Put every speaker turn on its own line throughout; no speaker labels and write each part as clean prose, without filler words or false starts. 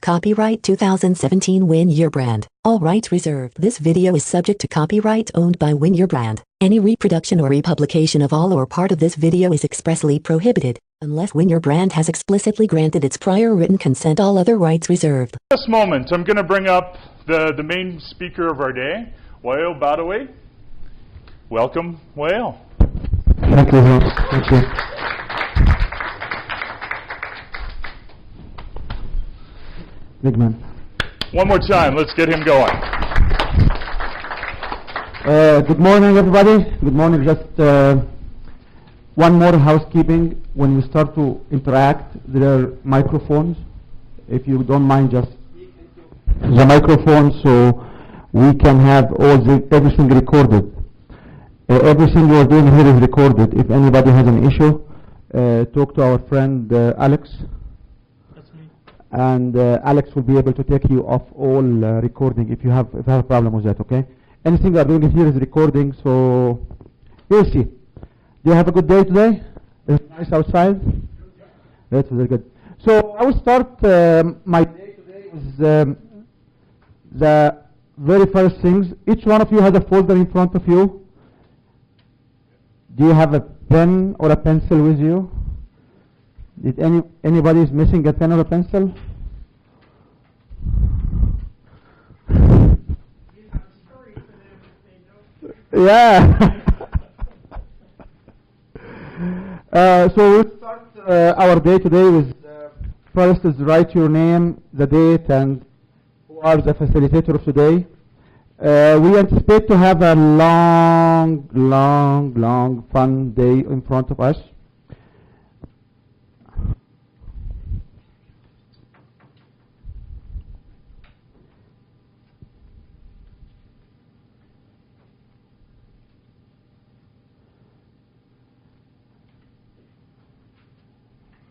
Copyright 2017 Win Your Brand. All rights reserved. This video is subject to copyright owned by Win Your Brand. Any reproduction or republication of all or part of this video is expressly prohibited, unless Win Your Brand has explicitly granted its prior written consent. All other rights reserved.
This moment, I'm going to bring up the main speaker of our day, Wael Badawy. Welcome, Wael.
Thank you. Thank you. Big man.
One more time, let's get him going.
Good morning, everybody. Good morning. Just one more housekeeping. When you start to interact, there are microphones. If you don't mind, just the microphone, so we can have everything recorded. Everything you are doing here is recorded. If anybody has an issue, talk to our friend Alex. That's me. And Alex will be able to take you off all recording if you have a problem with that. Okay. Anything we are doing here is recording, so you'll see. Do you have a good day today? Is it nice outside? That's very good. So I will start my day today with the very first things. Each one of you has a folder in front of you. Do you have a pen or a pencil with you? Did anybody is missing a pen or a pencil? Yeah. So we'll start our day today with first is write your name, the date, and who are the facilitator of today. We anticipate to have a long, fun day in front of us.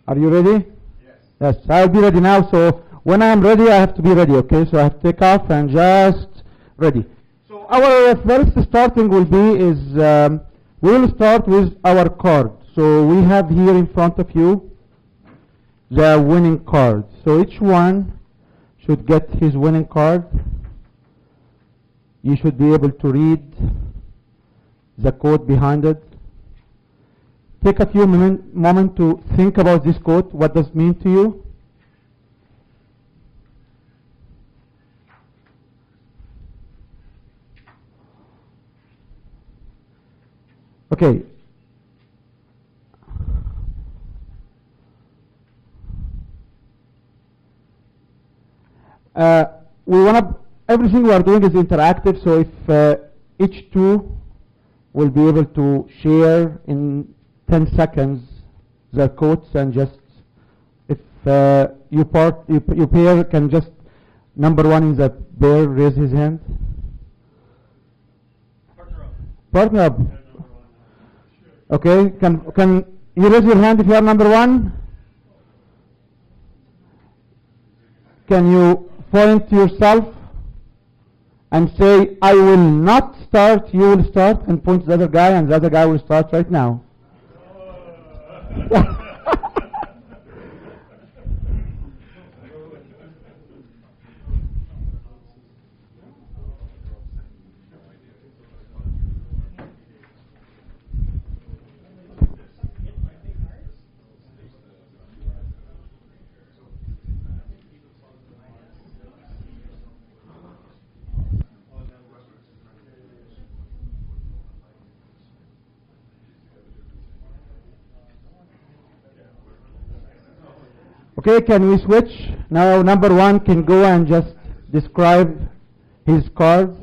Are you ready? Yes. Yes, I'll be ready now. So when I am ready, I have to be ready, okay? So I have to take off and just ready. So our first starting will be is we will start with our card. So we have here in front of you the winning card. So each one should get his winning card. You should be able to read the code behind it. Take a few moments to think about this code. What does it mean to you? Okay. Everything we are doing is interactive, so if each two will be able to share in 10 seconds their codes, and just if your pair can just number one in the pair raise his hand. Partner up. Okay, can you raise your hand if you are number one? Can you point to yourself and say, I will not start, you will start, and point to the other guy, and the other guy will start right now. Okay, can we switch? Now number one can go and just describe his card.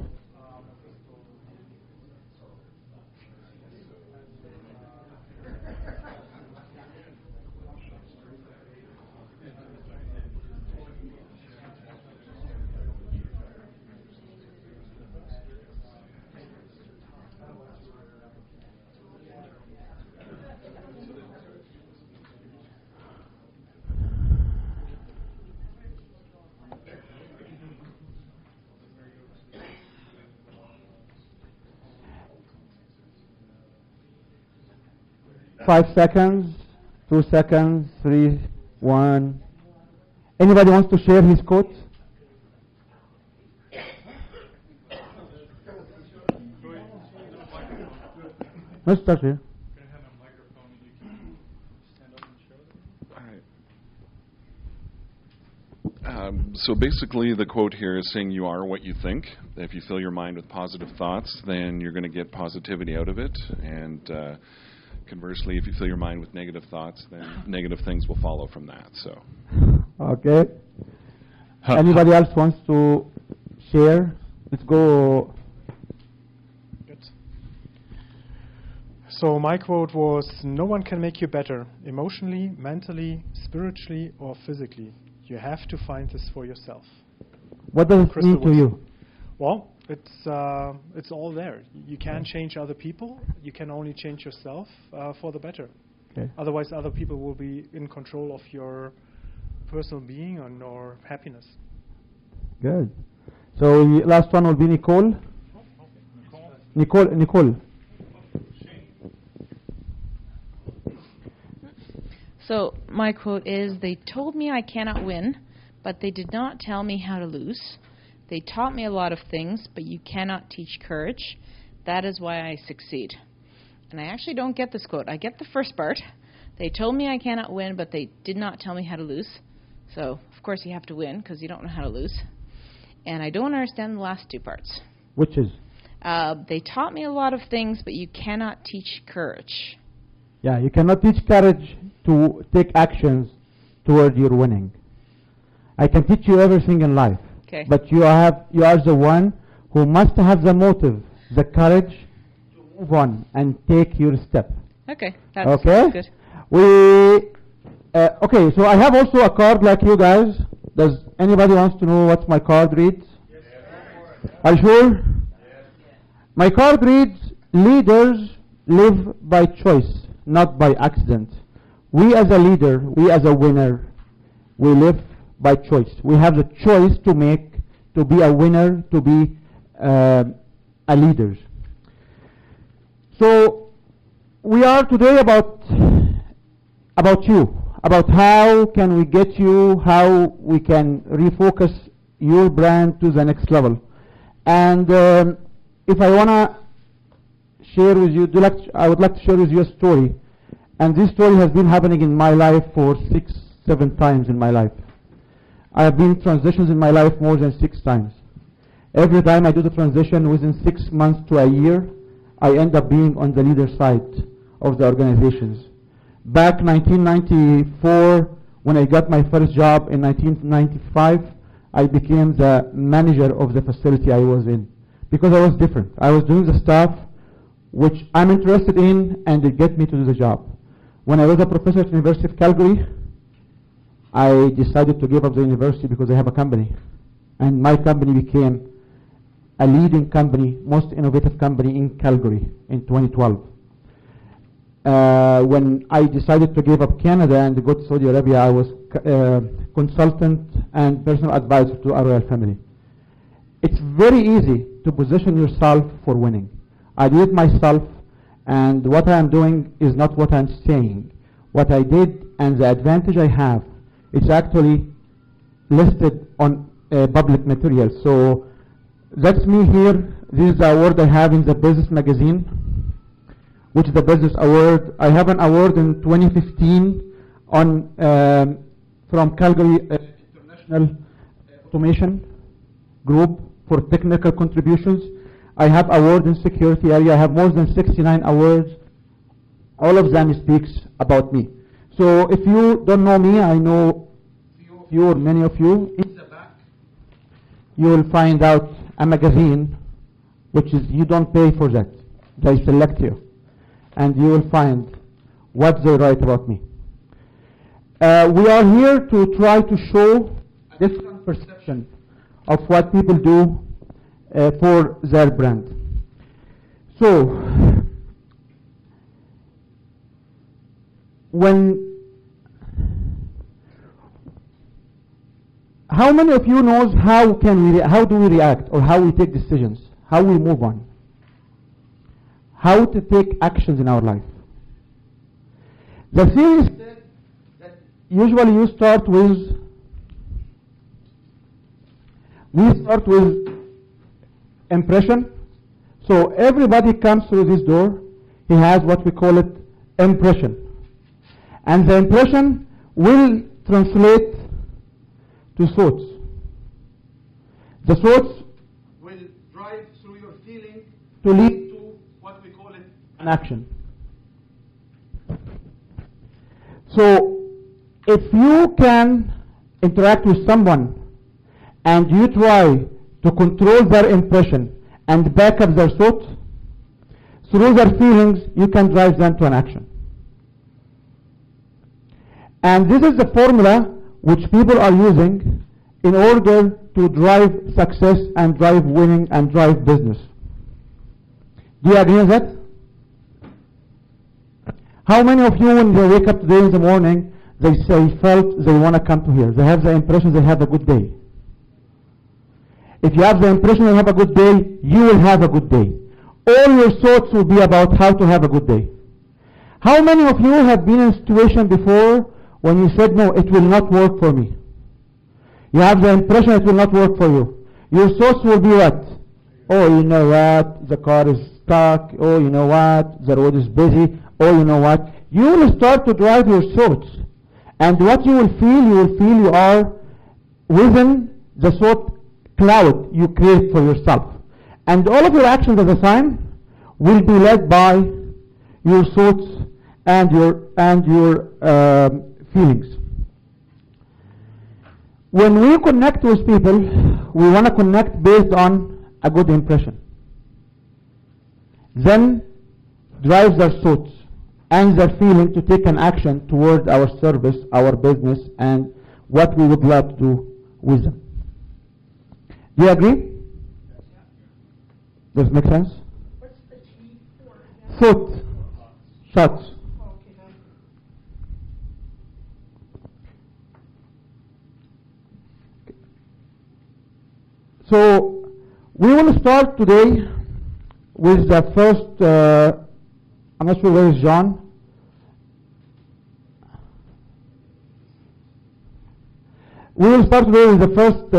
Five seconds, 2 seconds, 3, 1, Anybody wants to share his quote? Let's start here.
So basically the quote here is saying you are what you think. If you fill your mind with positive thoughts, then you're going to get positivity out of it. And conversely, if you fill your mind with negative thoughts, then negative things will follow from that. So.
Okay. Anybody else wants to share? Let's go.
Good. So my quote was, "No one can make you better, emotionally, mentally, spiritually, or physically. You have to find this for yourself."
What does it mean to you?
Well, it's all there. You can't change other people. You can only change yourself for the better. Okay. Otherwise, other people will be in control of your personal being and or happiness.
Good. So last one will be Nicole. Nicole.
So my quote is, "They told me I cannot win, but they did not tell me how to lose. They taught me a lot of things, but you cannot teach courage. That is why I succeed." And I actually don't get this quote. I get the first part. They told me I cannot win, but they did not tell me how to lose. So, of course, you have to win because you don't know how to lose. And I don't understand the last two parts.
Which is?
They taught me a lot of things, but you cannot teach courage.
Yeah, you cannot teach courage to take actions toward your winning. I can teach you everything in life.
Okay.
But you are the one who must have the motive, the courage to move on and take your step.
Okay, that's good.
Okay, so I have also a card like you guys. Does anybody wants to know what my card reads? Yes. Are you sure? Yes. My card reads, "Leaders live by choice, not by accident." We as a leader, we as a winner, we live by choice. We have the choice to make, to be a winner, to be a leader. So we are today about you, about how can we get you, how we can refocus your brand to the next level. And if I want to share with you, I would like to share with you a story. And this story has been happening in my life for 6-7 times in my life. I have been in transitions in my life more than 6 times. Every time I do the transition within 6 months to a year, I end up being on the leader side of the organizations. Back 1994, when I got my first job in 1995, I became the manager of the facility I was in. Because I was different. I was doing the stuff which I'm interested in and it get me to do the job. When I was a professor at the University of Calgary, I decided to give up the university because I have a company. And my company became a leading company, most innovative company in Calgary in 2012. When I decided to give up Canada and go to Saudi Arabia, I was consultant and personal advisor to our royal family. It's very easy to position yourself for winning. I did it myself, and what I am doing is not what I'm saying. What I did and the advantage I have, it's actually listed on public material. So that's me here. This is the award I have in the business magazine, which is the business award. I have an award in 2015 on from Calgary International Automation Group for technical contributions. I have award in security area. I have more than 69 awards. All of them speaks about me. So if you don't know me, I know you or many of you. In the back, you will find out a magazine, which is you don't pay for that. They select you, and you will find what they write about me. We are here to try to show a different perception of what people do for their brand. So, how many of you knows how do we react, or how we take decisions, how we move on, how to take actions in our life? The theory is that usually you start with We start with impression. So everybody comes through this door, he has what we call it impression. And the impression will translate to thoughts. The thoughts will drive through your feeling to lead to what we call it an action. So if you can interact with someone and you try to control their impression and back up their thoughts, through their feelings you can drive them to an action. And this is the formula which people are using in order to drive success and drive winning and drive business. Do you agree with that? How many of you, when they wake up today in the morning, they felt they want to come to here? They have the impression they have a good day. If you have the impression you have a good day, you will have a good day. All your thoughts will be about how to have a good day. How many of you have been in a situation before when you said, no, it will not work for me? You have the impression it will not work for you. Your thoughts will be what? Oh, you know what? The car is stuck. Oh, you know what? The road is busy. Oh, you know what? You will start to drive your thoughts. And what you will feel you are within the thought cloud you create for yourself. And all of your actions at the time will be led by your thoughts and your feelings. When we connect with people, we want to connect based on a good impression. Then drive their thoughts and their feeling to take an action toward our service, our business, and what we would like to do with them. Do you agree? Does it make sense?
What's the T for?
Thought. Thoughts. So we will start today with the first, I'm not sure where is John. We will start today with the first,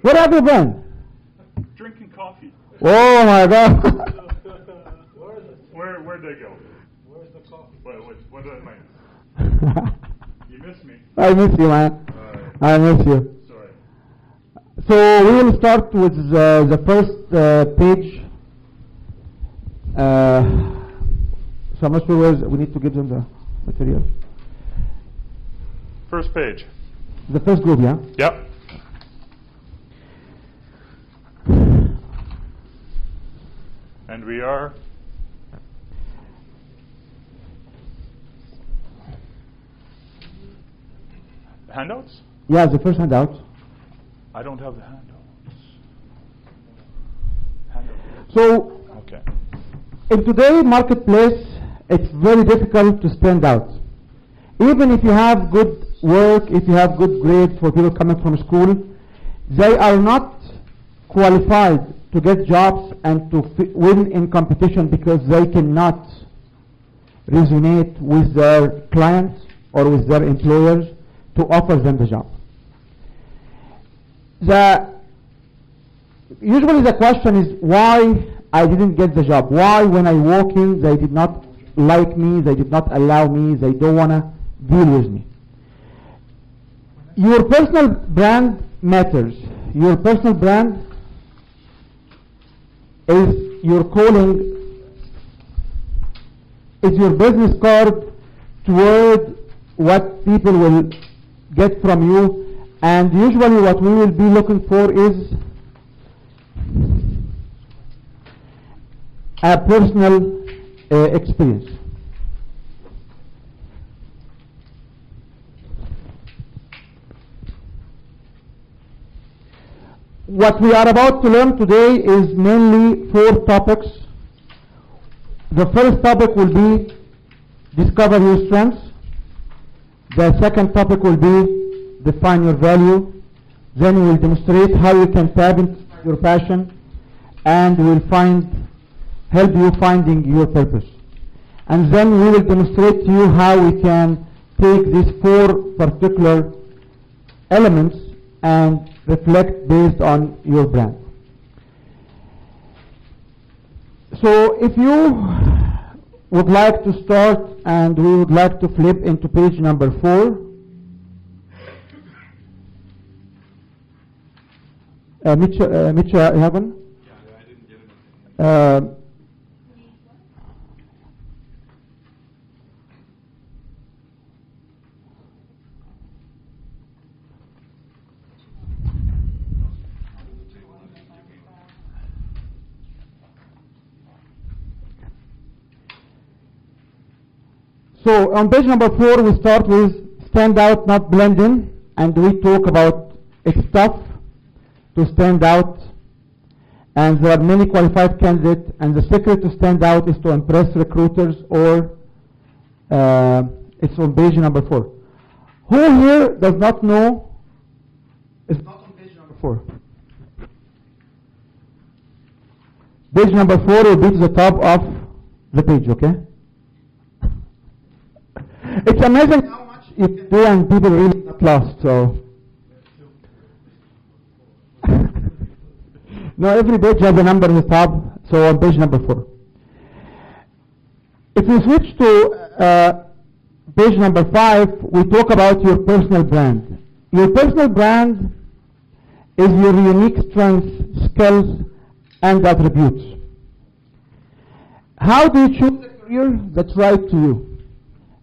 where have you been?
Drinking coffee.
Oh my God.
Where'd they go?
Where's the coffee?
What did I miss? You missed me.
I miss you, man. I miss you.
Sorry.
So we will start with the first page. So I'm not sure where we need to give them the material.
First page.
The first group, yeah?
Yep. And we are handouts?
Yeah, the first handout.
I don't have the handouts. Handouts.
So
Okay.
in today's marketplace, it's very difficult to stand out. Even if you have good work, if you have good grades for people coming from school, they are not qualified to get jobs and to win in competition because they cannot resonate with their clients or with their employers to offer them the job. Usually the question is why I didn't get the job. Why when I walk in they did not like me, they did not allow me, they don't want to deal with me. Your personal brand matters. Your personal brand is your calling, is your business card toward what people will get from you, and usually what we will be looking for is a personal experience. What we are about to learn today is mainly 4 topics. The first topic will be discover your strengths. The second topic will be define your value. Then we will demonstrate how you can tap into your passion, and we will help you finding your purpose. And then we will demonstrate to you how we can take these 4 particular elements and reflect based on your brand. So if you would like to start, and we would like to flip into page number 4. Mitcha, you have one?
Yeah, I didn't get it.
So on page number 4, we start with stand out, not blend in, and we talk about it's tough to stand out, and there are many qualified candidates, and the secret to stand out is to impress recruiters, or it's on page number 4. Who here does not know? It's not on page number 4. Page number 4 will be to the top of the page, okay? It's amazing how much you can do and people really get lost, so. No, every page has a number at the top, so on page number 4. If we switch to page number 5, we talk about your personal brand. Your personal brand is your unique strengths, skills, and attributes. How do you choose a career that's right to you?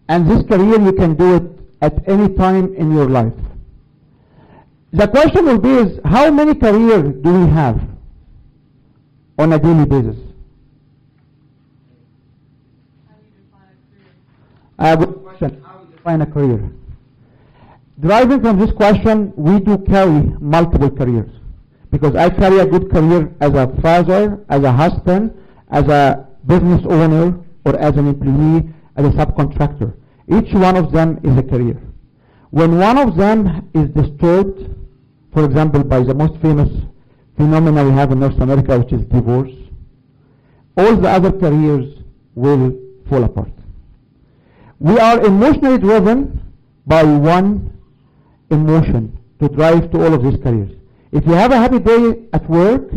And this career, you can do it at any time in your life. The question will be is, how many careers do we have on a daily basis?
How do you define a career?
Good question. How do you define a career? Deriving from this question, we do carry multiple careers. Because I carry a good career as a father, as a husband, as a business owner, or as an employee, as a subcontractor. Each one of them is a career. When one of them is disturbed, for example, by the most famous phenomenon we have in North America, which is divorce, all the other careers will fall apart. We are emotionally driven by one emotion to drive to all of these careers. If you have a happy day at work,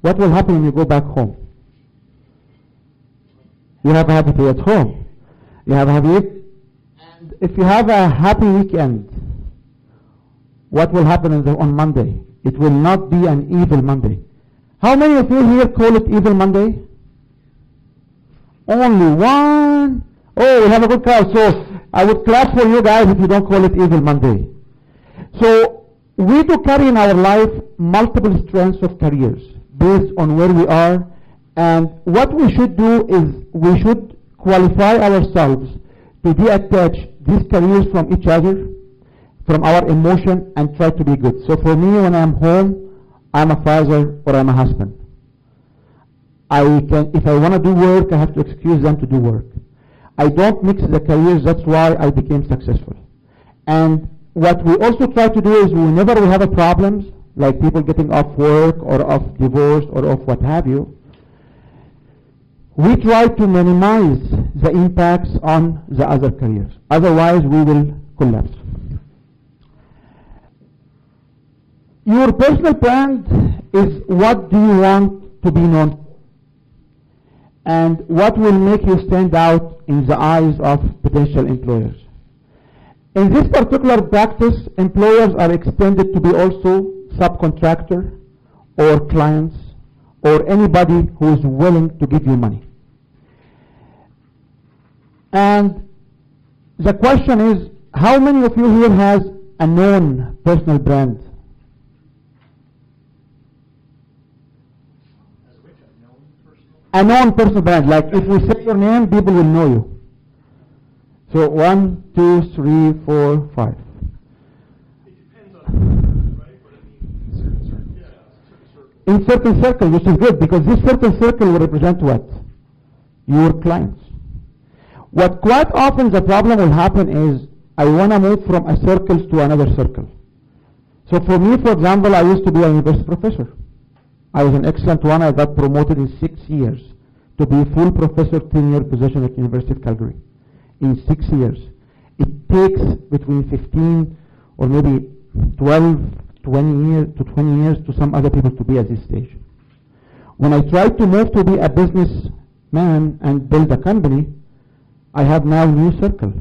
what will happen when you go back home? You have a happy day at home. You have a happy week. And if you have a happy weekend, what will happen on Monday? It will not be an evil Monday. How many of you here call it evil Monday? Only one. Oh, we have a good crowd. So I would clap for you guys if you don't call it evil Monday. So we do carry in our life multiple strengths of careers based on where we are. And what we should do is we should qualify ourselves to detach these careers from each other, from our emotion, and try to be good. So for me, when I'm home, I'm a father or I'm a husband. If I want to do work, I have to excuse them to do work. I don't mix the careers. That's why I became successful. And what we also try to do is whenever we have a problems, like people getting off work or off divorce or off what have you, we try to minimize the impacts on the other careers. Otherwise, we will collapse. Your personal brand is what do you want to be known for, and what will make you stand out in the eyes of potential employers. In this particular practice, employers are extended to be also subcontractor or clients or anybody who is willing to give you money. And the question is, how many of you here has a known personal brand? A known personal brand, like if we say your name, people will know you. So 1, 2, 3, 4, 5. In certain circles, which is good, because this certain circle will represent what? Your clients. What quite often the problem will happen is, I want to move from a circle to another circle. So for me, for example, I used to be a university professor. I was an excellent one. I got promoted in 6 years to be full professor tenure position at University of Calgary. In 6 years. It takes between 15 or maybe 12, 20 years to 20 years to some other people to be at this stage. When I try to move to be a businessman and build a company, I have now new circle.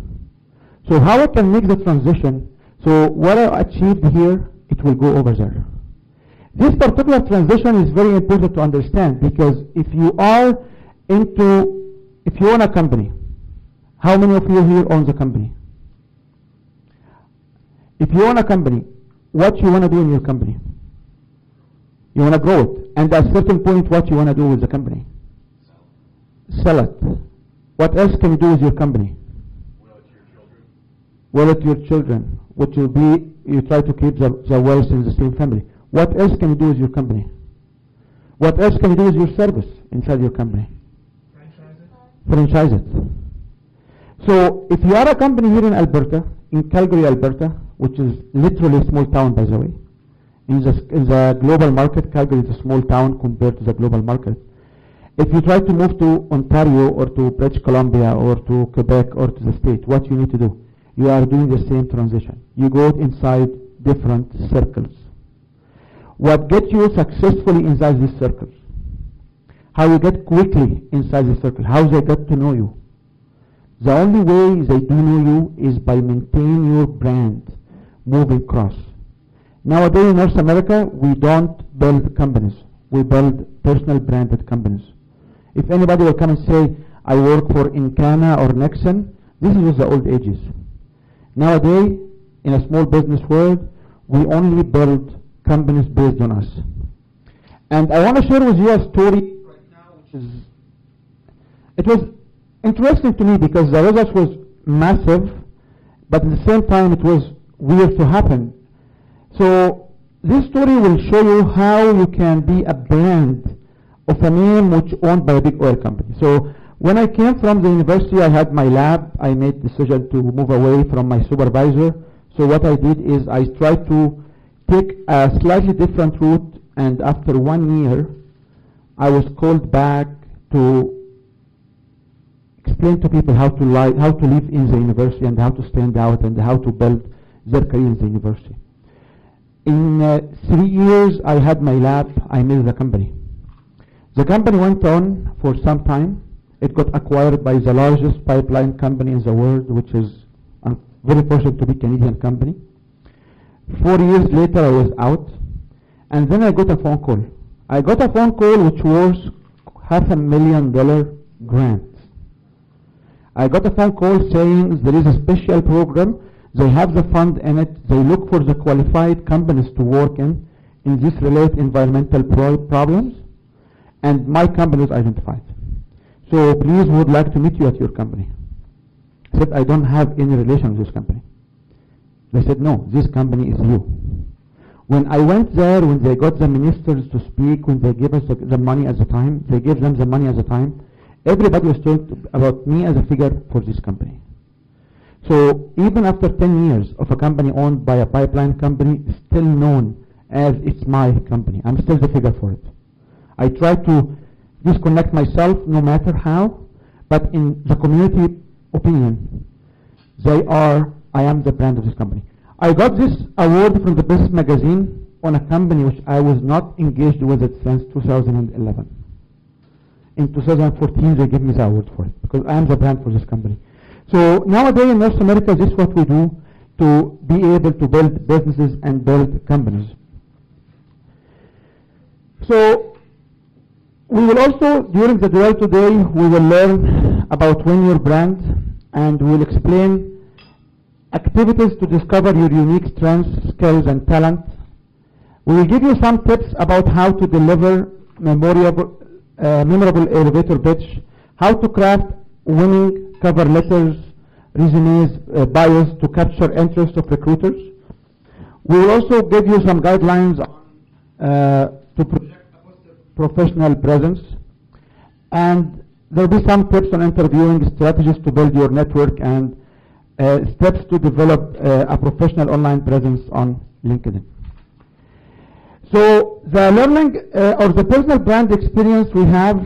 So how I can make the transition, so what I achieved here, it will go over there. This particular transition is very important to understand, because if you own a company, how many of you here own the company? If you own a company, what you want to do in your company? You want to grow it. And at a certain point, what you want to do with the company? Sell it. What else can you do with your company? Will it your children, which will be, you try to keep the wealth in the same family. What else can you do with your company? What else can you do with your service inside your company? Franchise it. So if you are a company here in Alberta, in Calgary, Alberta, which is literally a small town, by the way, in the global market, Calgary is a small town compared to the global market. If you try to move to Ontario or to British Columbia or to Quebec or to the state, what you need to do? You are doing the same transition. You go inside different circles. What gets you successfully inside these circles? How you get quickly inside the circle? How they get to know you? The only way they do know you is by maintaining your brand, moving across. Nowadays in North America, we don't build companies. We build personal branded companies. If anybody will come and say, I work for Encana or Nexon, this is the old ages. Nowadays, in a small business world, we only build companies based on us. And I want to share with you a story right now, which is, it was interesting to me because the result was massive, but at the same time it was weird to happen. So this story will show you how you can be a brand of a name which owned by a big oil company. So when I came from the university, I had my lab. I made the decision to move away from my supervisor. So what I did is I tried to take a slightly different route, and after 1 year, I was called back to explain to people how to live in the university and how to stand out and how to build their career in the university. In 3 years, I had my lab. I made the company. The company went on for some time. It got acquired by the largest pipeline company in the world, which is very fortunate to be a Canadian company. 4 years later, I was out, and then I got a phone call. I got a phone call which was $500,000 grant. I got a phone call saying there is a special program. They have the fund in it. They look for the qualified companies to work in this related environmental problems, and my company was identified. So please, would like to meet you at your company. I said, I don't have any relation with this company. They said, no, this company is you. When I went there, when they got the ministers to speak, when they gave us the money at the time, they gave them the money at the time, everybody was talking about me as a figure for this company. So even after 10 years of a company owned by a pipeline company, still known as it's my company. I'm still the figure for it. I try to disconnect myself no matter how, but in the community opinion, I am the brand of this company. I got this award from the Business Magazine on a company which I was not engaged with it since 2011. In 2014, they gave me the award for it, because I am the brand for this company. So nowadays in North America, this is what we do to be able to build businesses and build companies. So we will also, during the drill today, we will learn about Win Your Brand, and we will explain activities to discover your unique strengths, skills, and talent. We will give you some tips about how to deliver memorable elevator pitch, how to craft winning cover letters, resumes, bios to capture interest of recruiters. We will also give you some guidelines to project professional presence, and there will be some tips on interviewing, strategies to build your network, and steps to develop a professional online presence on LinkedIn. So the learning or the personal brand experience we have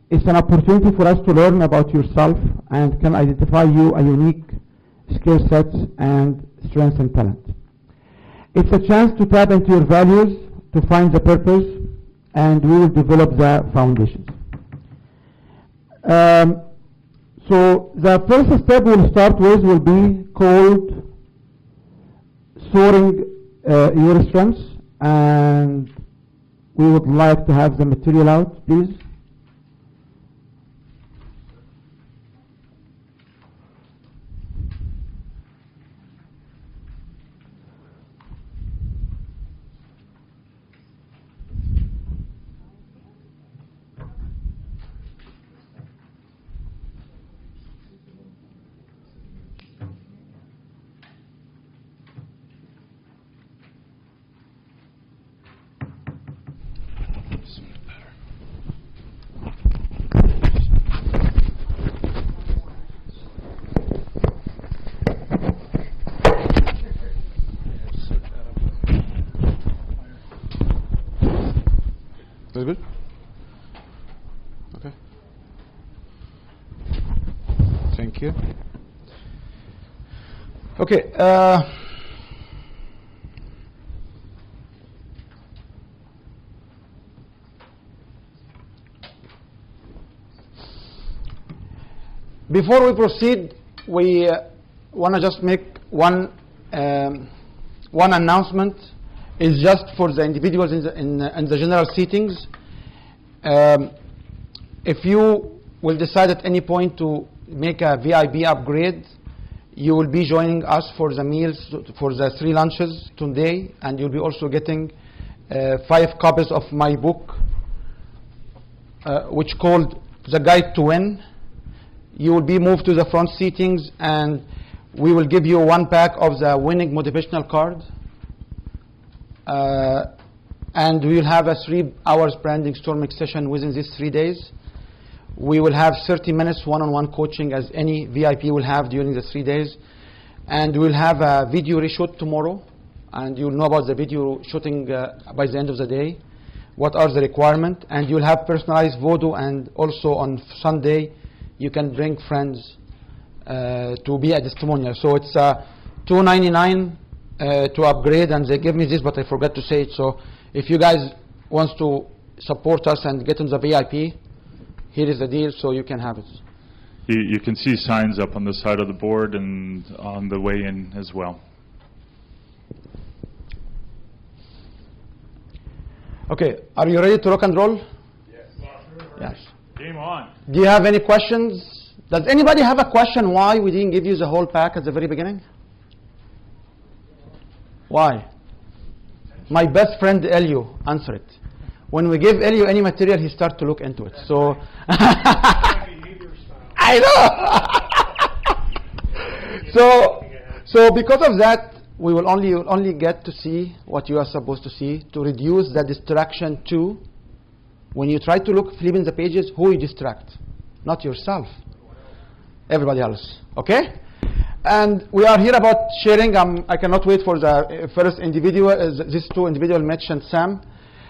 is an opportunity for us to learn about yourself and can identify you a unique skill sets, and strengths and talent. It's a chance to tap into your values, to find the purpose, and we will develop the foundations. So the first step we'll start with will be called soaring your strengths, and we would like to have the material out, please.
Very good. Okay. Thank you. Okay. Before we proceed, we want to just make one announcement. Is just for the individuals in the general seatings. If you will decide at any point to make a VIP upgrade, you will be joining us for the meals, for the 3 lunches today, and you'll be also getting 5 copies of my book, which called The Guide to Win. You will be moved to the front seatings, and we will give you 1 pack of the winning motivational card. And we will have a 3 hours branding session within these 3 days. We will have 30 minutes one-on-one coaching as any VIP will have during the 3 days. And we'll have a video reshoot tomorrow. And you'll know about the video shooting by the end of the day. What are the requirements? And you'll have personalized voodoo, and also on Sunday you can bring friends to be a testimonial. So it's $2.99 to upgrade, and they give me this, but I forgot to say it. So if you guys want to support us and get on the VIP, here is the deal, so you can have it.
You can see signs up on the side of the board and on the way in as well.
Okay, are you ready to rock and roll?
Yes.
Yes.
Game on.
Do you have any questions? Does anybody have a question why we didn't give you the whole pack at the very beginning? Why? My best friend Elio, answer it. When we give Elio any material, he starts to look into it. So I know. so because of that, we will only get to see what you are supposed to see, to reduce the distraction to when you try to look, flipping the pages, who you distract? Not yourself. Everybody else. Okay? And we are here about sharing. I cannot wait for the first individual, these 2 individuals, Mitch and Sam.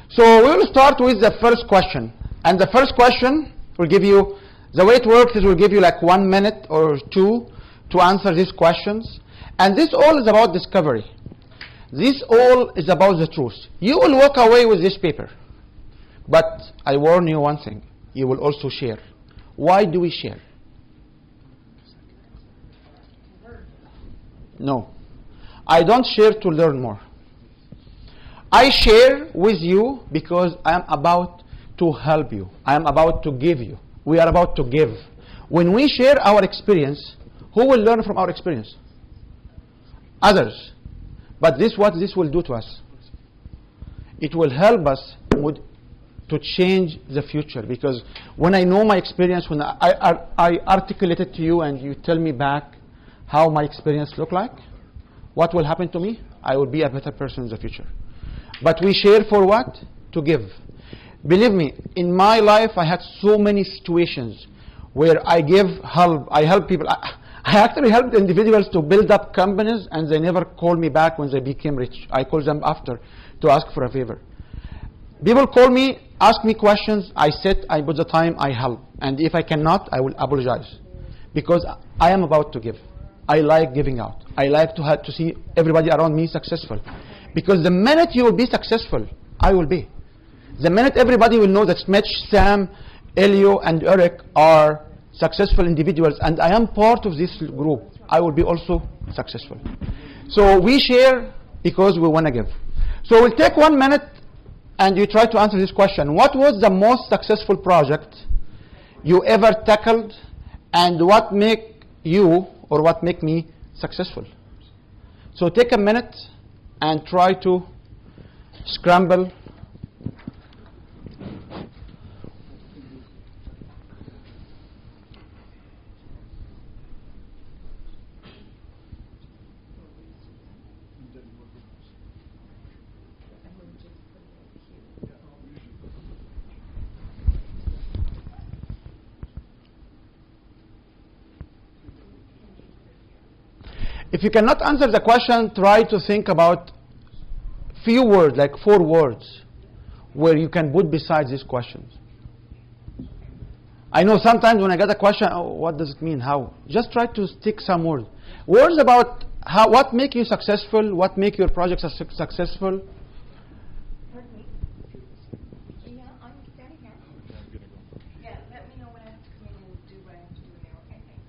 So we will start with the first question. And the first question will give you, the way it works is we'll give you like 1 minute or 2 to answer these questions. And this all is about discovery. This all is about the truth. You will walk away with this paper. But I warn you one thing. You will also share. Why do we share? No. I don't share to learn more. I share with you because I am about to help you. I am about to give you. We are about to give. When we share our experience, who will learn from our experience? Others. But what this will do to us? It will help us to change the future. Because when I know my experience, when I articulate it to you and you tell me back how my experience look like, what will happen to me? I will be a better person in the future. But we share for what? To give. Believe me, in my life I had so many situations where I give help. I help people. I actually helped individuals to build up companies, and they never called me back when they became rich. I called them after to ask for a favor. People call me, ask me questions. I sit, I put the time, I help. And if I cannot, I will apologize. Because I am about to give. I like giving out. I like to have to see everybody around me successful. Because the minute you will be successful, I will be. The minute everybody will know that Mitch, Sam, Elio, and Eric are successful individuals, and I am part of this group, I will be also successful. So we share because we want to give. So we'll take 1 minute and you try to answer this question. What was the most successful project you ever tackled, and what make you or what make me successful? So take a minute and try to scramble. If you cannot answer the question, try to think about few words, like 4 words, where you can put besides these questions. I know sometimes when I get a question, oh, what does it mean? How? Just try to stick some words. Words about how, what make you successful, what make your projects successful.
Pardon me? Yeah, I'm standing here. Yeah, let me know when I have to come in and do what I have to do there. Okay, thanks.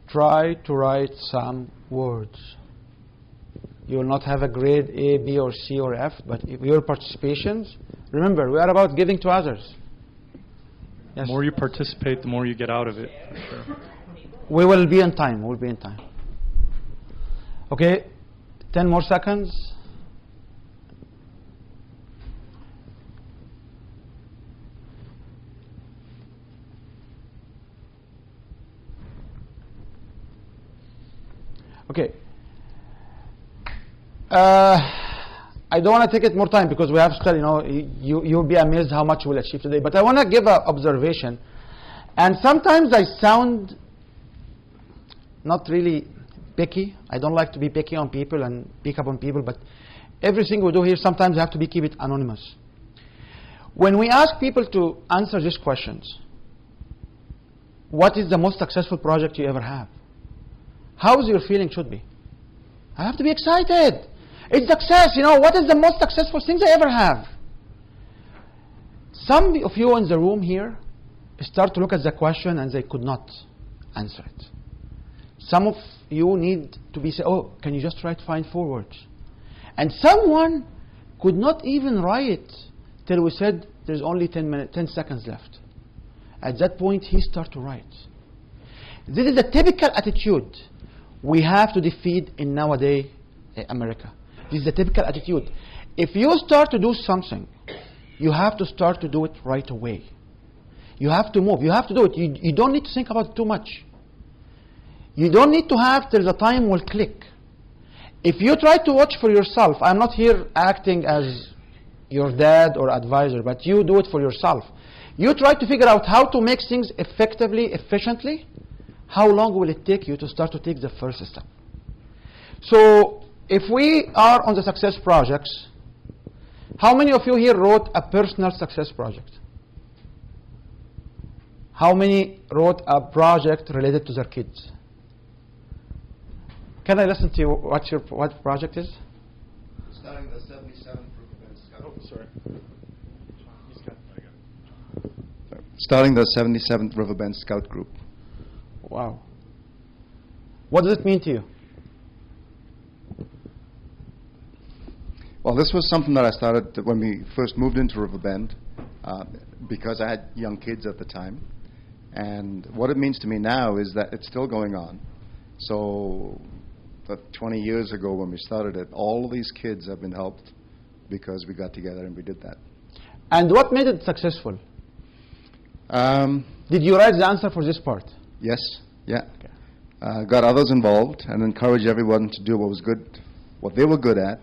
Try to write some words. You will not have a grade A, B, or C, or F, but if your participations, remember, we are about giving to others. Yes.
The more you participate, the more you get out of it, for sure.
We will be in time. We'll be in time. Okay, 10 more seconds. Okay. I don't want to take it more time because we have still, you'll be amazed how much we'll achieve today. But I want to give an observation. And sometimes I sound not really picky. I don't like to be picky on people and pick up on people. But everything we do here, sometimes you have to keep it anonymous. When we ask people to answer these questions, what is the most successful project you ever have? How's your feeling should be? I have to be excited. It's success, what is the most successful things I ever have? Some of you in the room here start to look at the question and they could not answer it. Some of you need to be say, oh, can you just try to find 4 words? And someone could not even write till we said there's only 10 seconds left. At that point, he started to write. This is a typical attitude we have to defeat in nowadays America. This is the typical attitude. If you start to do something, you have to start to do it right away. You have to move. You have to do it. You don't need to think about it too much. You don't need to have till the time will click. If you try to watch for yourself, I'm not here acting as your dad or advisor, but you do it for yourself. You try to figure out how to make things effectively, efficiently. How long will it take you to start to take the first step? So, if we are on the success projects, how many of you here wrote a personal success project? How many wrote a project related to their kids? Can I listen to you? What project is?
Starting the 77th Riverbend Scout. Oh, sorry. Starting the 77th Riverbend Scout Group.
Wow. What does it mean to you?
Well, this was something that I started when we first moved into Riverbend because I had young kids at the time. And what it means to me now is that it's still going on. So 20 years ago when we started it, all of these kids have been helped because we got together and we did that.
And what made it successful? Did you write the answer for this part?
Yes, yeah. Got others involved and encouraged everyone to do what was good, what they were good at,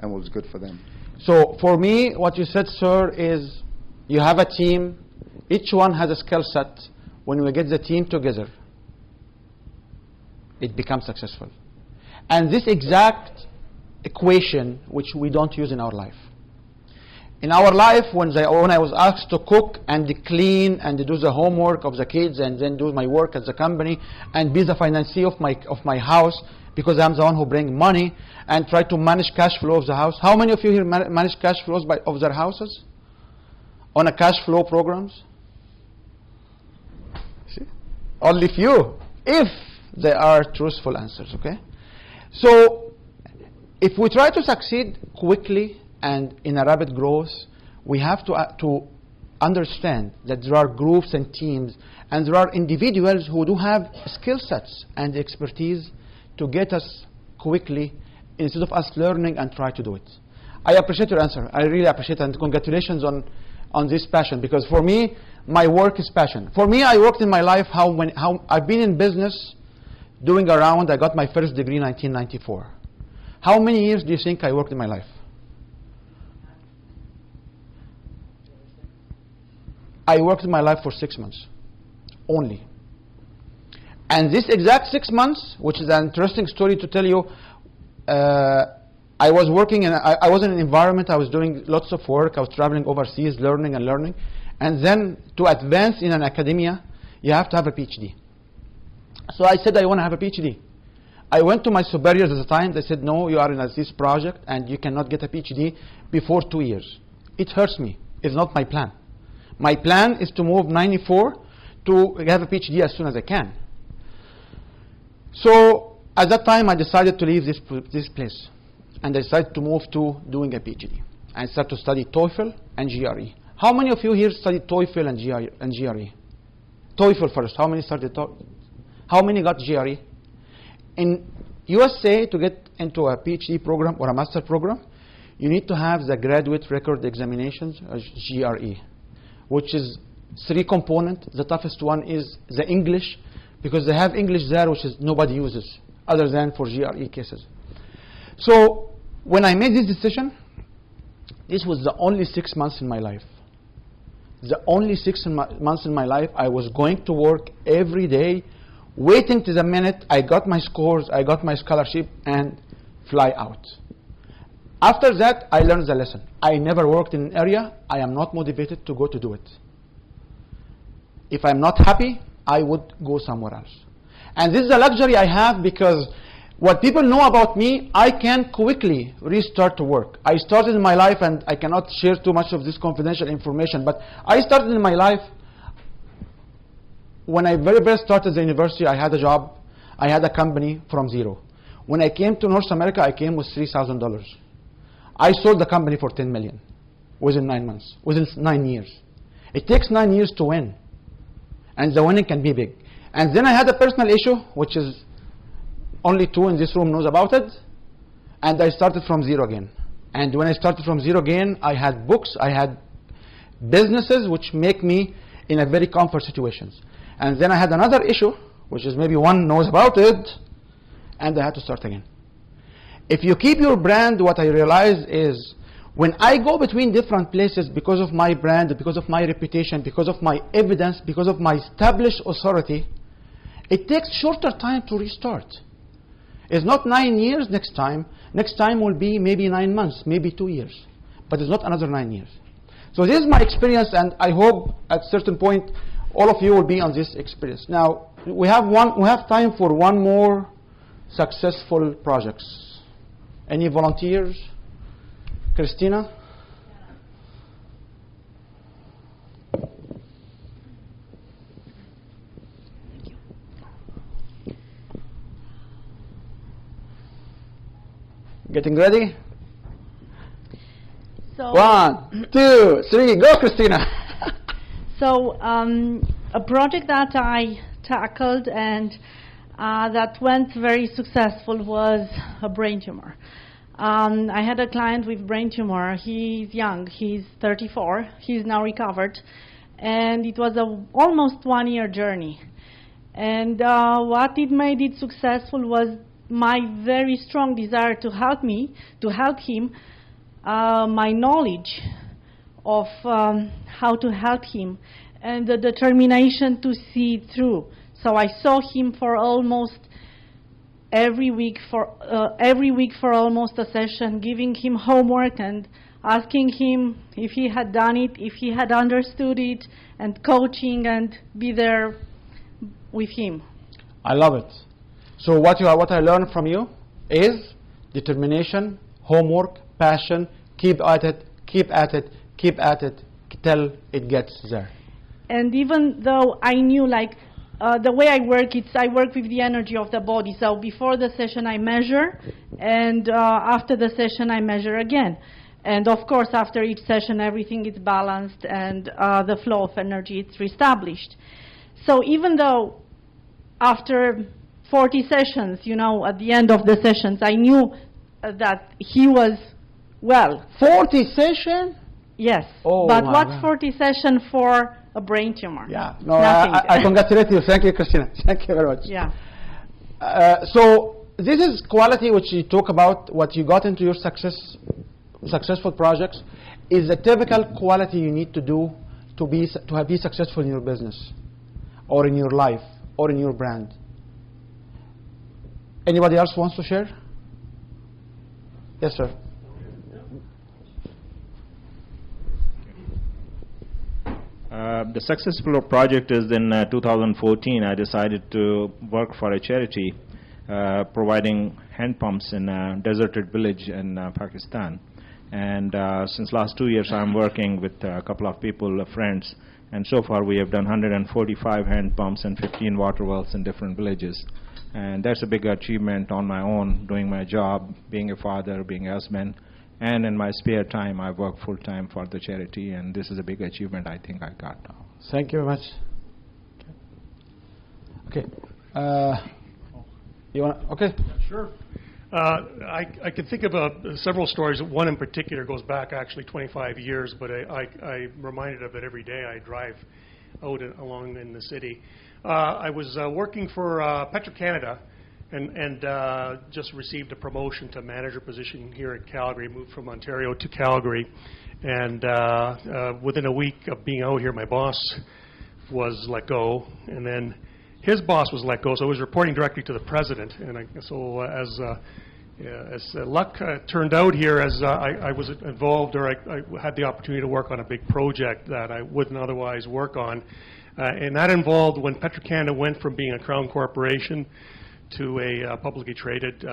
and what was good for them.
So for me, what you said, sir, is you have a team. Each one has a skill set. When we get the team together, it becomes successful. And this exact equation, which we don't use in our life. In our life, when I was asked to cook and clean and do the homework of the kids and then do my work at the company and be the financier of my house, because I'm the one who brings money and try to manage cash flow of the house. How many of you here manage cash flows of their houses on a cash flow programs? See? Only few, if they are truthful answers, okay? So if we try to succeed quickly and in a rapid growth, we have to understand that there are groups and teams and there are individuals who do have skill sets and expertise to get us quickly instead of us learning and try to do it. I appreciate your answer. I really appreciate it, and congratulations on this passion, because for me, my work is passion. For me, I worked in my life how I've been in business doing around, I got my first degree in 1994. How many years do you think I worked in my life? I worked in my life for 6 months only. And this exact 6 months, which is an interesting story to tell you, I was working in, I was in an environment, I was doing lots of work, I was traveling overseas, learning. And then to advance in an academia, you have to have a PhD. So I said, I want to have a PhD. I went to my superiors at the time. They said, no, you are in this project and you cannot get a PhD before 2 years. It hurts me. It's not my plan. My plan is to move 94 to have a PhD as soon as I can. So at that time, I decided to leave this place. And I decided to move to doing a PhD. And start to study TOEFL and GRE. How many of you here studied TOEFL and GRE? TOEFL first. How many started TOEFL? How many got GRE? In USA, to get into a PhD program or a master program, you need to have the graduate record examinations, GRE, which is 3 components. The toughest one is the English, because they have English there, which is nobody uses, other than for GRE cases. So when I made this decision, this was the only 6 months in my life. The only 6 months in my life I was going to work every day, waiting to the minute I got my scores, I got my scholarship, and fly out. After that, I learned the lesson. I never worked in an area I am not motivated to go to do it. If I'm not happy, I would go somewhere else. And this is a luxury I have, because what people know about me, I can quickly restart to work. I started in my life, and I cannot share too much of this confidential information, but I started in my life. When I very first started the university, I had a job. I had a company from zero. When I came to North America, I came with $3,000. I sold the company for $10 million within 9 months, within 9 years. It takes 9 years to win, and the winning can be big. And then I had a personal issue, which is only 2 in this room knows about it, and I started from zero again. And when I started from zero again, I had books, I had businesses which make me in a very comfort situations. And then I had another issue, which is maybe one knows about it, and I had to start again. If you keep your brand, what I realize is when I go between different places because of my brand, because of my reputation, because of my evidence, because of my established authority, it takes shorter time to restart. It's not 9 years next time. Next time will be maybe 9 months, maybe 2 years. But it's not another 9 years. So this is my experience, and I hope at a certain point all of you will be on this experience. Now, we have time for one more successful projects. Any volunteers? Christina? Getting ready?
So
1, 2, 3, go, Christina!
So a project that I tackled and that went very successful was a brain tumor. I had a client with brain tumor. He's young. He's 34. He's now recovered. And it was almost 1-year journey. And what it made it successful was my very strong desire to help him, my knowledge of how to help him, and the determination to see it through. So I saw him for almost every week for almost a session, giving him homework and asking him if he had done it, if he had understood it, and coaching and be there with him.
I love it. So what I learned from you is determination, homework, passion, keep at it, keep at it, keep at it till it gets there.
And even though I knew, like, the way I work with the energy of the body. So before the session I measure, and after the session I measure again. And of course after each session everything is balanced and the flow of energy is reestablished. So even though after 40 sessions, you know, at the end of the sessions, I knew that he was well.
40 sessions?
Yes.
Oh,
but
my
what's
God.
40 sessions for a brain tumor?
Yeah. No,
Nothing.
I congratulate you. Thank you, Christina. Thank you very much.
Yeah.
So this is quality which you talk about, what you got into your successful projects, is a typical quality you need to do to be successful in your business, or in your life, or in your brand. Anybody else wants to share? Yes, sir.
The successful project is in 2014. I decided to work for a charity providing hand pumps in a deserted village in Pakistan. And since last 2 years, I'm working with a couple of people, friends, and so far we have done 145 hand pumps and 15 water wells in different villages. And that's a big achievement on my own, doing my job, being a father, being a husband. And in my spare time, I work full-time for the charity, and this is a big achievement I think I got now.
Thank you very much. Okay. You want? Okay.
Sure. I can think of several stories. One in particular goes back actually 25 years, but I'm reminded of it every day I drive out along in the city. I was working for Petro-Canada, and just received a promotion to manager position here in Calgary, moved from Ontario to Calgary. And within a week of being out here, my boss was let go, and then his boss was let go, so I was reporting directly to the president. And as luck turned out here, as I was involved, or I had the opportunity to work on a big project that I wouldn't otherwise work on. And that involved when Petro-Canada went from being a Crown corporation to a publicly traded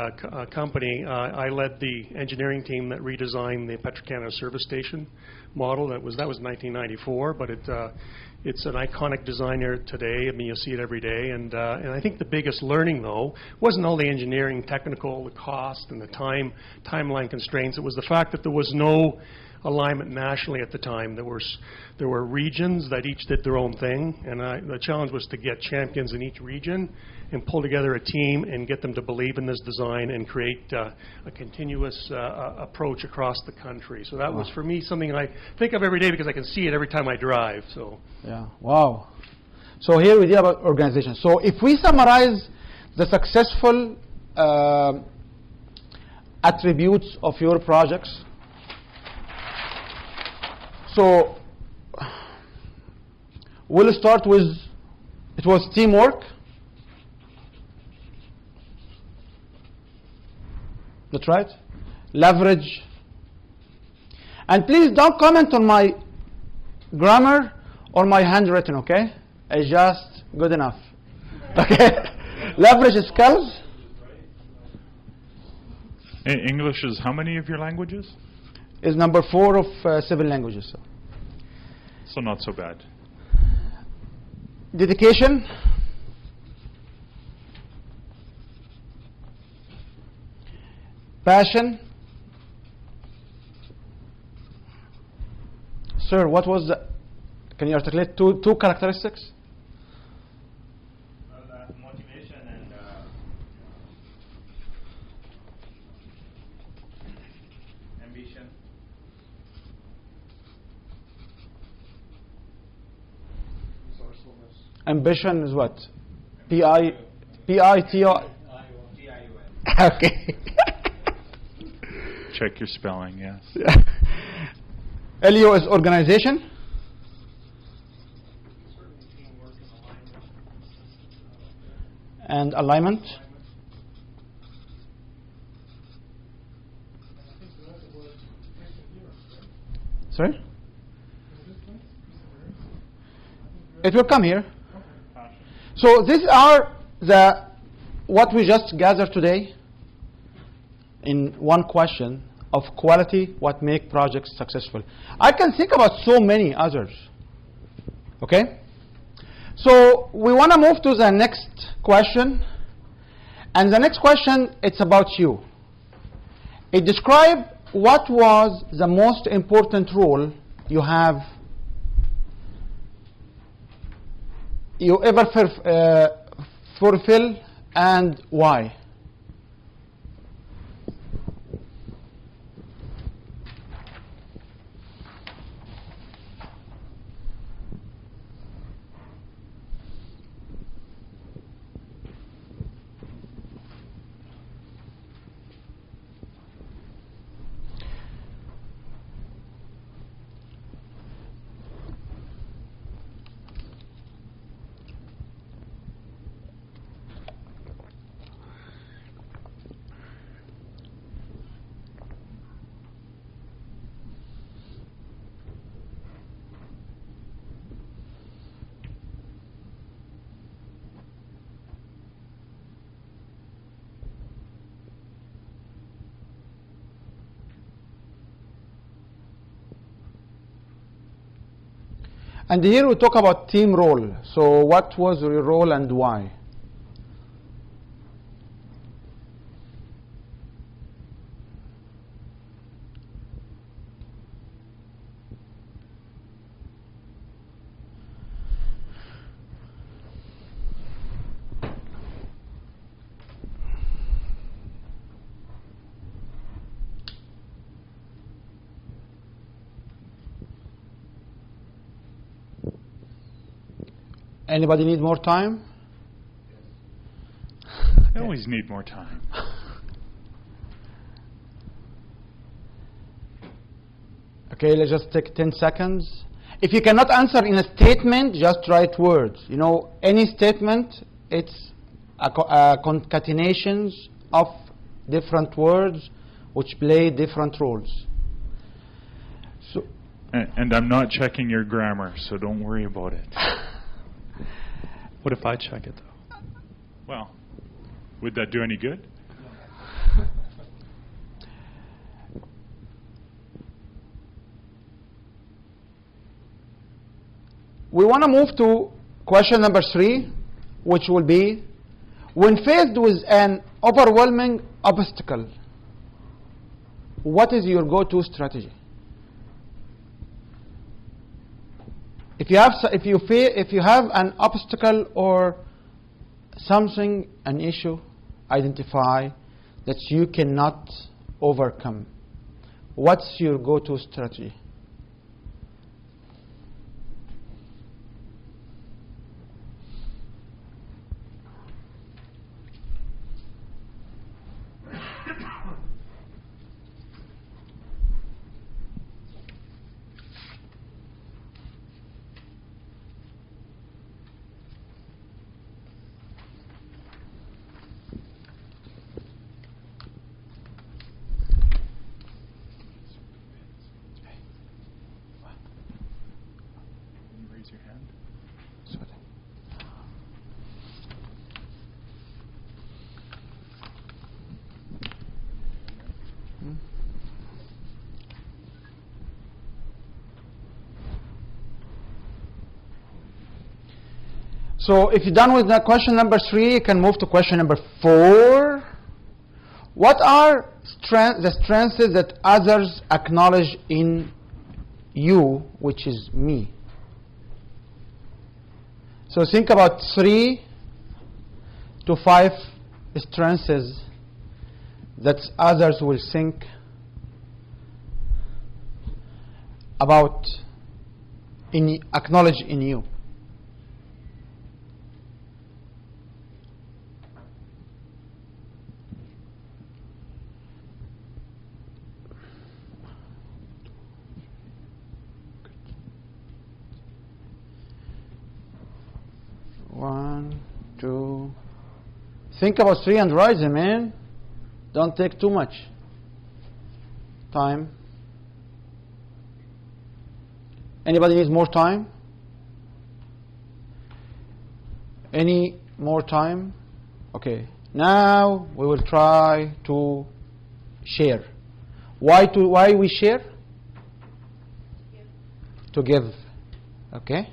company. I led the engineering team that redesigned the Petro-Canada service station model. That was 1994, but it's an iconic design here today. I mean, you'll see it every day. And I think the biggest learning, though, wasn't all the engineering, technical, the cost, and the timeline constraints. It was the fact that there was no alignment nationally at the time. There were regions that each did their own thing, and the challenge was to get champions in each region and pull together a team and get them to believe in this design and create a continuous approach across the country. So that was, for me, something I think of every day because I can see it every time I drive. So
yeah, wow. So here we deal about organization. So if we summarize the successful attributes of your projects, so we'll start with, it was teamwork. That's right. Leverage. And please don't comment on my grammar or my handwritten, okay? It's just good enough. Okay? Leverage skills.
English is how many of your languages?
Is number 4 of 7 languages.
So not so bad.
Dedication. Passion. Sir, what was the, can you articulate two characteristics?
Motivation and
Ambition is what? P-I-T-O. Okay.
Check your spelling, yes.
L-U is organization. And alignment. Sorry? It will come here. So these are what we just gathered today in one question of quality, what make projects successful. I can think about so many others. Okay? So we want to move to the next question. And the next question, it's about you. It describes what was the most important role you ever fulfill, and why? And here we talk about team role. So what was your role and why? Anybody need more time?
I always need more time.
Okay, let's just take 10 seconds. If you cannot answer in a statement, just write words. You know, any statement, it's concatenations of different words which play different roles. So,
and I'm not checking your grammar, so don't worry about it.
What if I check it, though?
Well, would that do any good?
We want to move to question number 3, which will be, when faced with an overwhelming obstacle, what is your go-to strategy? If you have an obstacle or something, an issue, identify that you cannot overcome, what's your go-to strategy?
Your hand.
So if you're done with that question number 3, you can move to question number 4. What are the strengths that others acknowledge in you, which is me? So think about 3 to 5 strengths that others will think about acknowledge in you? One, two. Think about 3 and write them, man. Don't take too much time. Anybody needs more time? Any more time? Okay. Now we will try to share. Why we share? To give. Okay?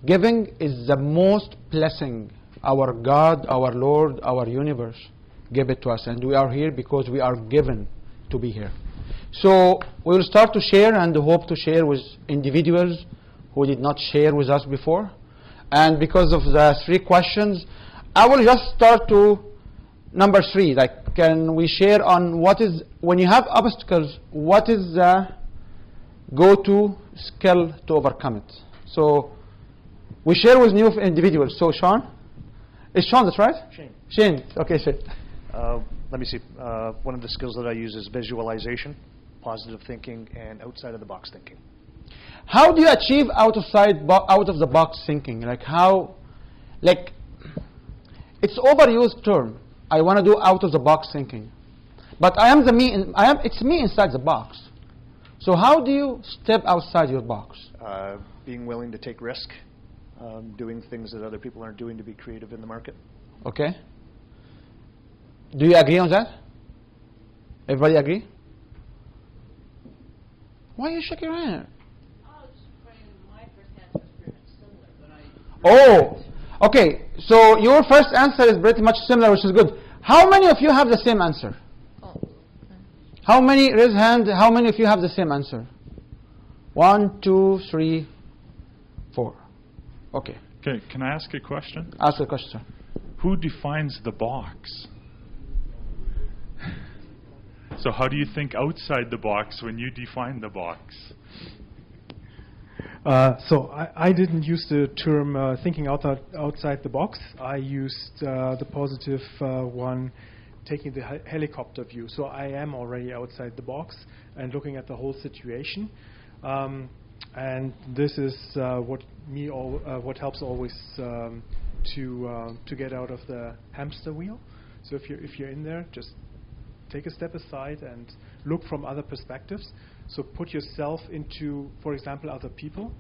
Giving is the most blessing our God, our Lord, our universe give it to us, and we are here because we are given to be here. So we will start to share and hope to share with individuals who did not share with us before. And because of the 3 questions, I will just start to number 3. Like, can we share on what is, when you have obstacles, what is the go-to skill to overcome it? So we share with new individuals. So Sean? Is Sean, that's right? Shane. Okay, Shane.
Let me see. One of the skills that I use is visualization, positive thinking, and outside of the box thinking.
How do you achieve out of the box thinking? Like how? Like, it's overused term. I want to do out of the box thinking, but it's me inside the box. So how do you step outside your box?
Being willing to take risk, doing things that other people aren't doing to be creative in the market.
Okay. Do you agree on that? Everybody agree? Why you shake your hand? Oh, okay. So your first answer is pretty much similar, which is good. How many of you have the same answer? How many, raise hand, how many of you have the same answer? 1, 2, 3, 4. Okay.
Okay, can I ask a question?
Ask a question, sir.
Who defines the box? So how do you think outside the box when you define the box?
So I didn't use the term thinking outside the box. I used the positive one, taking the helicopter view. So I am already outside the box and looking at the whole situation. And this is what helps always to get out of the hamster wheel. So if you're in there, just take a step aside and look from other perspectives. So put yourself into, for example, other people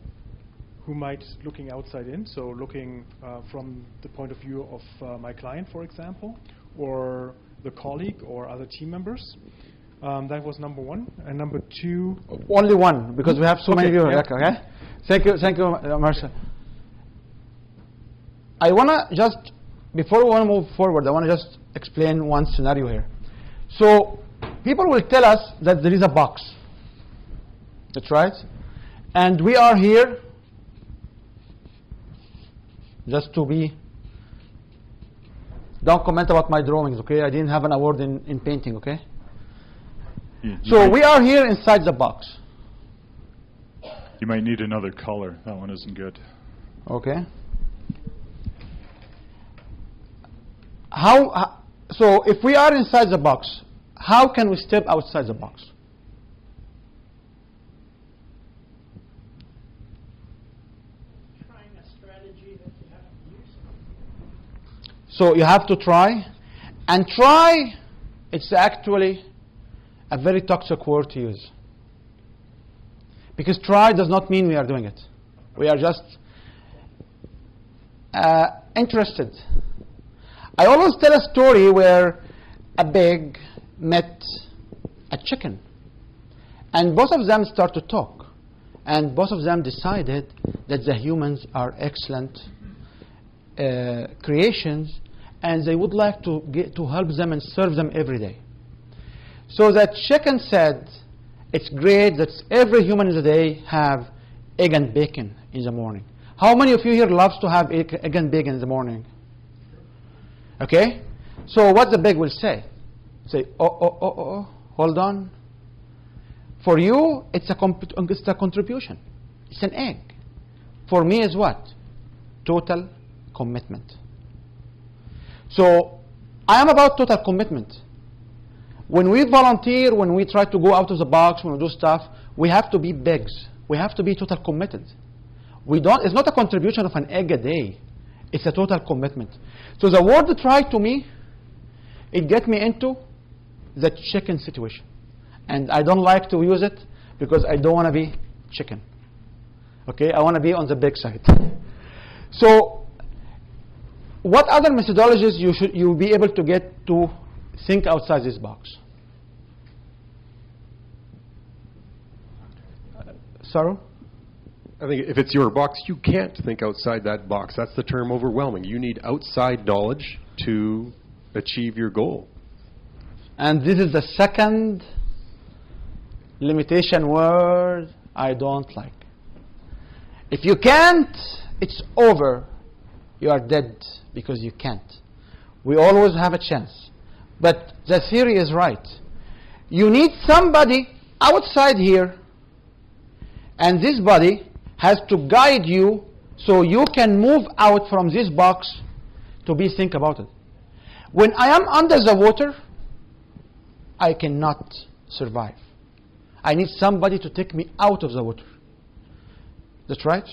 who might looking outside in. So looking from the point of view of my client, for example, or the colleague or other team members. That was number 1. And number 2.
Only 1, because we have so many viewers. Okay. Thank you, Marcia. I want to just, before we want to move forward, I want to just explain one scenario here. So people will tell us that there is a box. That's right. And we are here just to be, don't comment about my drawings, okay? I didn't have an award in painting, okay? So we are here inside the box.
You might need another color. That one isn't good.
Okay. So if we are inside the box, how can we step outside the box?
Trying a strategy that you have to use.
So you have to try. And try, it's actually a very toxic word to use. Because try does not mean we are doing it. We are just interested. I always tell a story where a pig met a chicken. And both of them start to talk. And both of them decided that the humans are excellent creations, and they would like to help them and serve them every day. So that chicken said, it's great that every human in the day have egg and bacon in the morning. How many of you here loves to have egg and bacon in the morning? Okay? So what the pig will say? Say, oh, hold on. For you, it's a contribution. It's an egg. For me, is what? Total commitment. So I am about total commitment. When we volunteer, when we try to go out of the box, when we do stuff, we have to be bigs. We have to be total committed. It's not a contribution of an egg a day. It's a total commitment. So the word try to me, it gets me into the chicken situation. And I don't like to use it because I don't want to be chicken. Okay, I want to be on the big side. So what other methodologies you'll be able to get to think outside this box? Saru?
I think if it's your box, you can't think outside that box. That's the term overwhelming. You need outside knowledge to achieve your goal.
And this is the second limitation word I don't like. If you can't, it's over. You are dead because you can't. We always have a chance. But the theory is right. You need somebody outside here, and this body has to guide you so you can move out from this box to think about it. When I am under the water, I cannot survive. I need somebody to take me out of the water. That's right.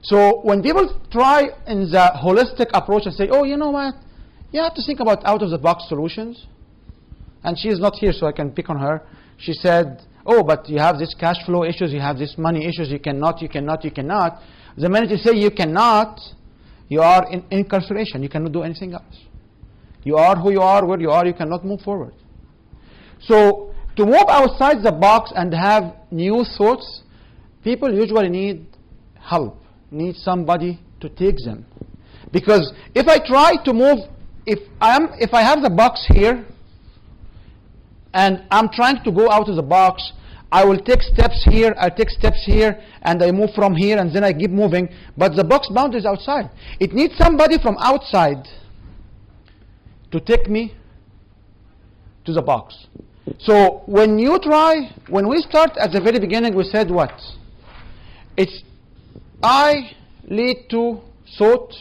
So when people try in the holistic approach and say, oh, you know what? You have to think about out-of-the-box solutions. And she is not here, so I can pick on her. She said, oh, but you have this cash flow issues, you have this money issues, you cannot. The minute you say you cannot, you are in incarceration. You cannot do anything else. You are who you are, where you are, you cannot move forward. So to move outside the box and have new thoughts, people usually need help, need somebody to take them. Because if I try to move, if I have the box here, and I'm trying to go out of the box, I will take steps here, I take steps here, and I move from here, and then I keep moving. But the box boundary is outside. It needs somebody from outside to take me to the box. So when we start at the very beginning, we said what? It's I lead to thought,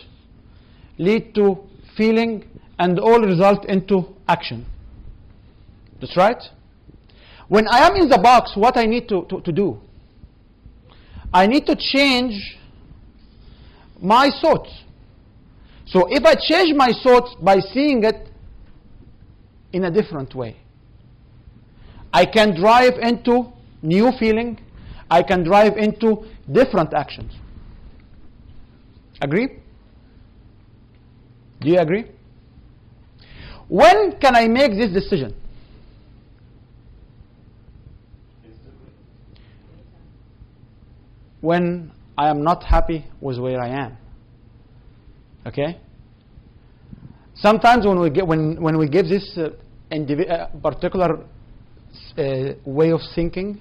lead to feeling, and all result into action. That's right. When I am in the box, what I need to do? I need to change my thoughts. So if I change my thoughts by seeing it in a different way, I can drive into new feeling. I can drive into different actions. Agree? Do you agree? When can I make this decision? When I am not happy with where I am. Okay? Sometimes when we give this particular way of thinking,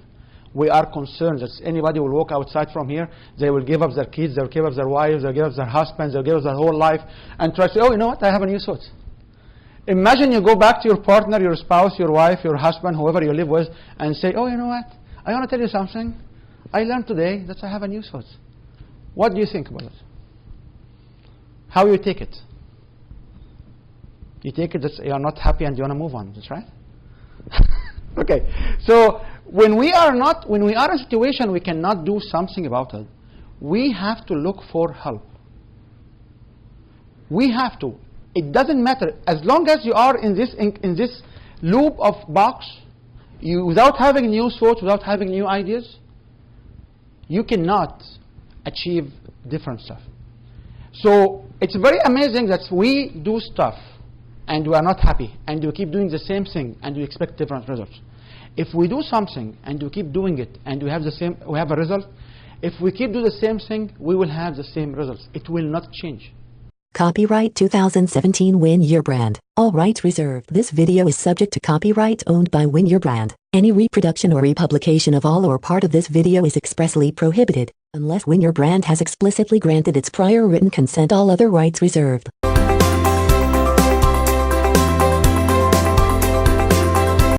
we are concerned that anybody will walk outside from here, they will give up their kids, they will give up their wives, they will give up their husbands, they will give up their whole life, and try to say, oh, you know what, I have a new thought. Imagine you go back to your partner, your spouse, your wife, your husband, whoever you live with, and say, oh, you know what, I want to tell you something. I learned today that I have a new thought. What do you think about it? How you take it? You take it that you are not happy and you want to move on. That's right. Okay. So when we are in a situation we cannot do something about it, we have to look for help. We have to. It doesn't matter as long as you are in this loop of box. Without having new thoughts, without having new ideas, you cannot achieve different stuff. So it's very amazing that we do stuff and we are not happy and we keep doing the same thing and we expect different results. If we do something and we keep doing it and we have a result, if we keep doing the same thing, we will have the same results. It will not change.
Copyright 2017 Win Your Brand. All rights reserved. This video is subject to copyright owned by Win Your Brand. Any reproduction or republication of all or part of this video is expressly prohibited, unless Win Your Brand has explicitly granted its prior written consent. All other rights reserved.